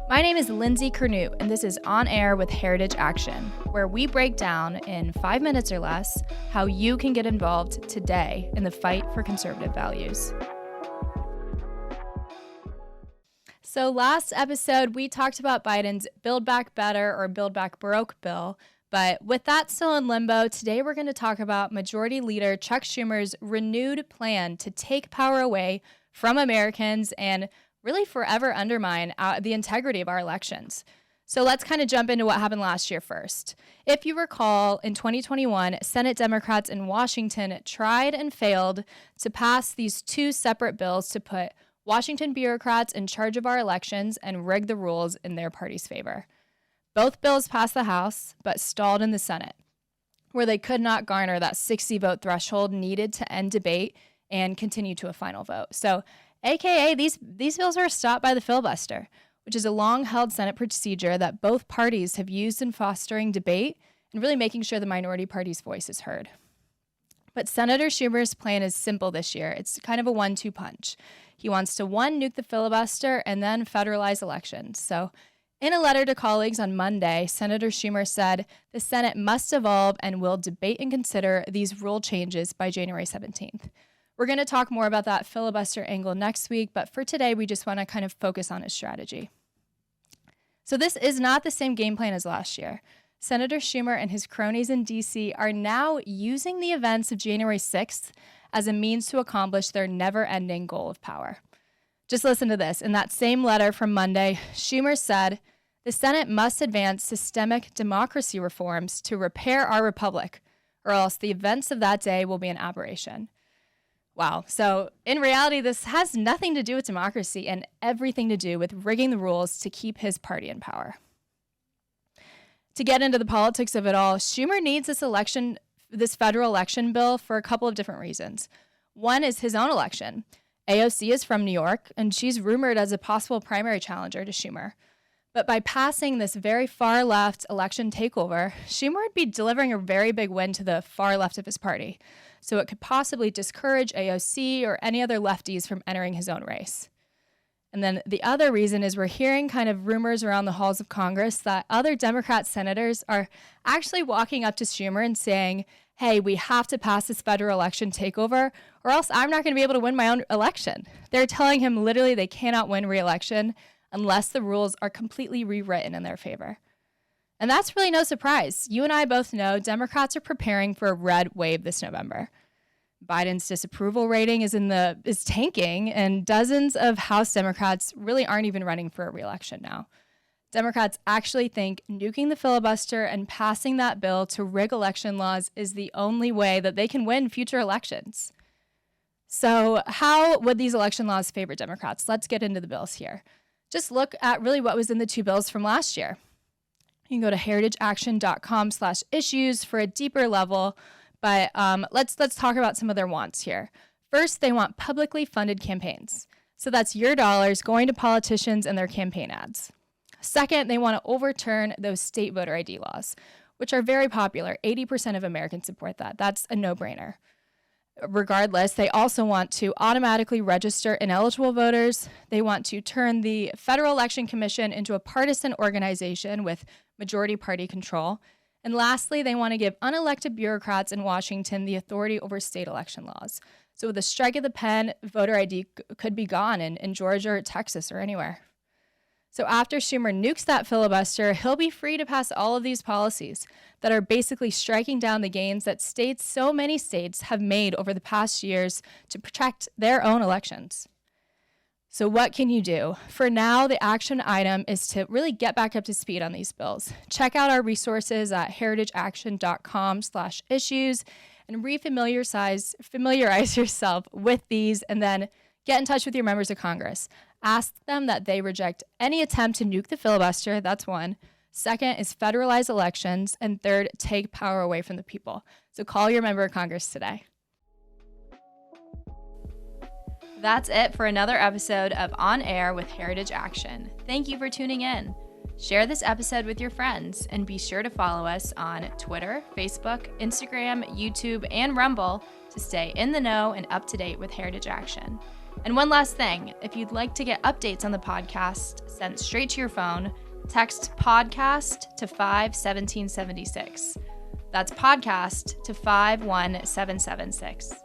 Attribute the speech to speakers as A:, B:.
A: My name is Lindsey Curnutte, and this is On Air with Heritage Action, where we break down in 5 minutes or less how you can get involved today in the fight for conservative values. So last episode, we talked about Biden's Build Back Better or Build Back Broke bill, but with that still in limbo, today we're going to talk about Majority Leader Chuck Schumer's renewed plan to take power away from Americans and really forever undermine the integrity of our elections. So let's kind of jump into what happened last year first. If you recall, in 2021, Senate Democrats in Washington tried and failed to pass these two separate bills to put Washington bureaucrats in charge of our elections and rig the rules in their party's favor. Both bills passed the House, but stalled in the Senate, where they could not garner that 60-vote threshold needed to end debate and continue to a final vote. So AKA, these bills are stopped by the filibuster, which is a long-held Senate procedure that both parties have used in fostering debate and really making sure the minority party's voice is heard. But Senator Schumer's plan is simple this year. It's kind of a 1-2 punch. He wants to, one, nuke the filibuster and then federalize elections. So in a letter to colleagues on Monday, Senator Schumer said the Senate must evolve and will debate and consider these rule changes by January 17th. We're going to talk more about that filibuster angle next week, but for today, we just want to kind of focus on his strategy. So this is not the same game plan as last year. Senator Schumer and his cronies in D.C. are now using the events of January 6th as a means to accomplish their never-ending goal of power. Just listen to this. In that same letter from Monday, Schumer said, "The Senate must advance systemic democracy reforms to repair our republic, or else the events of that day will be an aberration." Wow. So in reality, this has nothing to do with democracy and everything to do with rigging the rules to keep his party in power. To get into the politics of it all, Schumer needs this federal election bill for a couple of different reasons. One is his own election. AOC is from New York, and she's rumored as a possible primary challenger to Schumer. But by passing this very far-left election takeover, Schumer would be delivering a very big win to the far left of his party. So it could possibly discourage AOC or any other lefties from entering his own race. And then the other reason is we're hearing kind of rumors around the halls of Congress that other Democrat senators are actually walking up to Schumer and saying, "Hey, we have to pass this federal election takeover or else I'm not going to be able to win my own election." They're telling him literally they cannot win re-election unless the rules are completely rewritten in their favor. And that's really no surprise. You and I both know Democrats are preparing for a red wave this November. Biden's disapproval rating is tanking, and dozens of House Democrats really aren't even running for a re-election now. Democrats actually think nuking the filibuster and passing that bill to rig election laws is the only way that they can win future elections. So how would these election laws favor Democrats? Let's get into the bills here. Just look at really what was in the two bills from last year. You can go to heritageaction.com/issues for a deeper level, but let's talk about some of their wants here. First, they want publicly funded campaigns. So that's your dollars going to politicians and their campaign ads. Second, they want to overturn those state voter ID laws, which are very popular. 80% of Americans support that. That's a no-brainer. Regardless, they also want to automatically register ineligible voters. They want to turn the Federal Election Commission into a partisan organization with majority party control. And lastly, they want to give unelected bureaucrats in Washington the authority over state election laws. So with a strike of the pen, voter ID could be gone in Georgia or Texas or anywhere. So after Schumer nukes that filibuster, he'll be free to pass all of these policies that are basically striking down the gains that so many states have made over the past years to protect their own elections. So what can you do? For now, the action item is to really get back up to speed on these bills. Check out our resources at heritageaction.com/issues and familiarize yourself with these, and then get in touch with your members of Congress. Ask them that they reject any attempt to nuke the filibuster. That's one. Second is federalize elections. And third, take power away from the people. So call your member of Congress today. That's it for another episode of On Air with Heritage Action. Thank you for tuning in. Share this episode with your friends and be sure to follow us on Twitter, Facebook, Instagram, YouTube, and Rumble to stay in the know and up to date with Heritage Action. And one last thing, if you'd like to get updates on the podcast sent straight to your phone, text podcast to 51776. That's podcast to 51776.